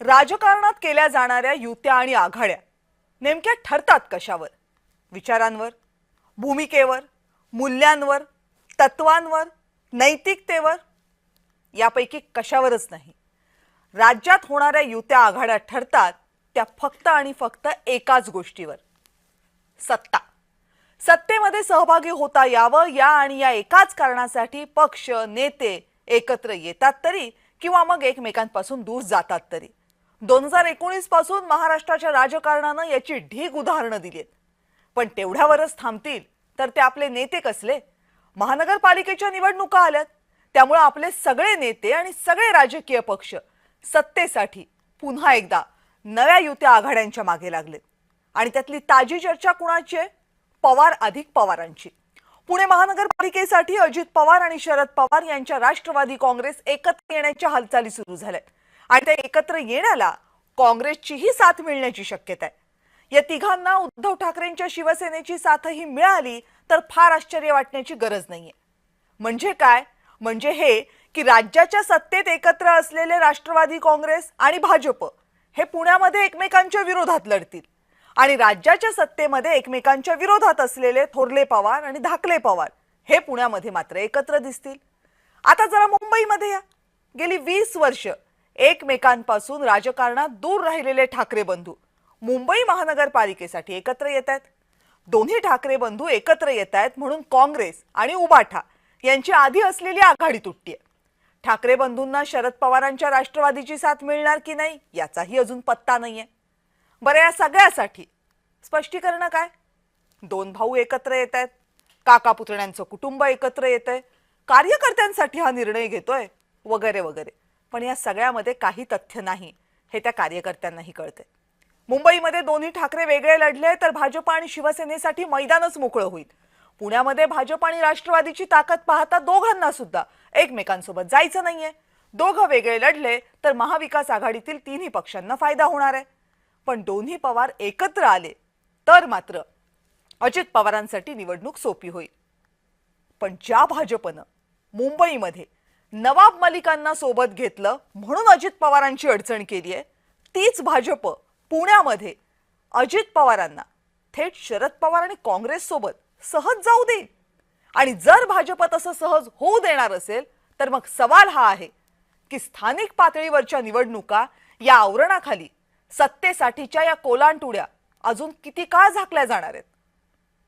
राजकारणात केल्या जाणाऱ्या युत्या आणि आघाड्या नेमक्या ठरतात कशावर? विचारांवर, भूमिकेवर, मूल्यांवर, तत्वांवर, नैतिकतेवर? यापैकी कशावरच नाही. राज्यात होणाऱ्या युत्या आघाड्या ठरतात त्या फक्त आणि फक्त एकाच गोष्टीवर, सत्ता. सत्तेमध्ये सहभागी होता यावं या आणि या एकाच कारणासाठी पक्ष नेते एकत्र येतात तरी किंवा मग एकमेकांपासून दूर जातात तरी. 2019 पासून महाराष्ट्राच्या राजकारणानं याची ढीग उदाहरणं दिलीत. पण तेवढ्यावरच थांबतील तर ते आपले नेते कसले? महानगरपालिकेच्या निवडणुका आल्यात, त्यामुळे आपले सगळे नेते आणि सगळे राजकीय पक्ष सत्तेसाठी पुन्हा एकदा नव्या युत्या आघाड्यांच्या मागे लागलेत. आणि त्यातली ताजी चर्चा कुणाची आहे? पवार अधिक पवारांची. पुणे महानगरपालिकेसाठी अजित पवार आणि शरद पवार यांच्या राष्ट्रवादी काँग्रेस एकत्र येण्याच्या हालचाली सुरू झाल्यात आणि त्या एकत्र येण्याला काँग्रेसचीही साथ मिळण्याची शक्यता आहे. या तिघांना उद्धव ठाकरेंच्या शिवसेनेची साथही मिळाली तर फार आश्चर्य वाटण्याची गरज नाहीये. म्हणजे काय? म्हणजे हे की राज्याच्या सत्तेत एकत्र असलेले राष्ट्रवादी काँग्रेस आणि भाजप हे पुण्यामध्ये एकमेकांच्या विरोधात लढतील आणि राज्याच्या सत्तेमध्ये एकमेकांच्या विरोधात असलेले थोरले पवार आणि धाकले पवार हे पुण्यामध्ये मात्र एकत्र दिसतील. आता जरा मुंबईमध्ये या. गेली 20 वर्ष एकमेकांपासून राजकारणात दूर राहिलेले ठाकरे बंधू मुंबई महानगरपालिकेसाठी एकत्र येत आहेत. दोन्ही ठाकरे बंधू एकत्र येत आहेत म्हणून काँग्रेस आणि उबाठा यांची आधी असलेली आघाडी तुटतीये. ठाकरे बंधूंना शरद पवारांच्या राष्ट्रवादीची साथ मिळणार की नाही याचाही अजून पत्ता नाहीये. बरं, या सगळ्यासाठी स्पष्टीकरण काय? दोन भाऊ एकत्र येत आहेत, काका पुतण्यांचं कुटुंब एकत्र येतंय, कार्यकर्त्यांसाठी हा निर्णय घेतोय वगैरे वगैरे. पण या सगळ्यामध्ये काही तथ्य नाही हे त्या कार्यकर्त्यांनाही कळते. मुंबईमध्ये दोन्ही ठाकरे वेगळे लढले तर भाजप आणि शिवसेनेसाठी मैदानच मोकळं होईल. पुण्यामध्ये भाजप आणि राष्ट्रवादीची ताकद पाहता दोघांना सुद्धा एकमेकांसोबत जायचं नाहीये. दोघं वेगळे लढले तर महाविकास आघाडीतील तिन्ही पक्षांना फायदा होणार आहे. पण दोन्ही पवार एकत्र आले तर मात्र अजित पवारांसाठी निवडणूक सोपी होईल. पण ज्या भाजपनं मुंबईमध्ये नवाब मलिकांना सोबत घेतलं म्हणून अजित पवारांची अडचण केली आहे, तीच भाजप पुण्यामध्ये अजित पवारांना थेट शरद पवार आणि काँग्रेस सोबत सहज जाऊ देईल. आणि जर भाजप तसं सहज होऊ देणार असेल तर मग सवाल हा आहे की स्थानिक पातळीवरच्या निवडणुका या आवरणाखाली सत्तेसाठीच्या या कोलांटुड्या अजून किती काळ झाकल्या जाणार आहेत?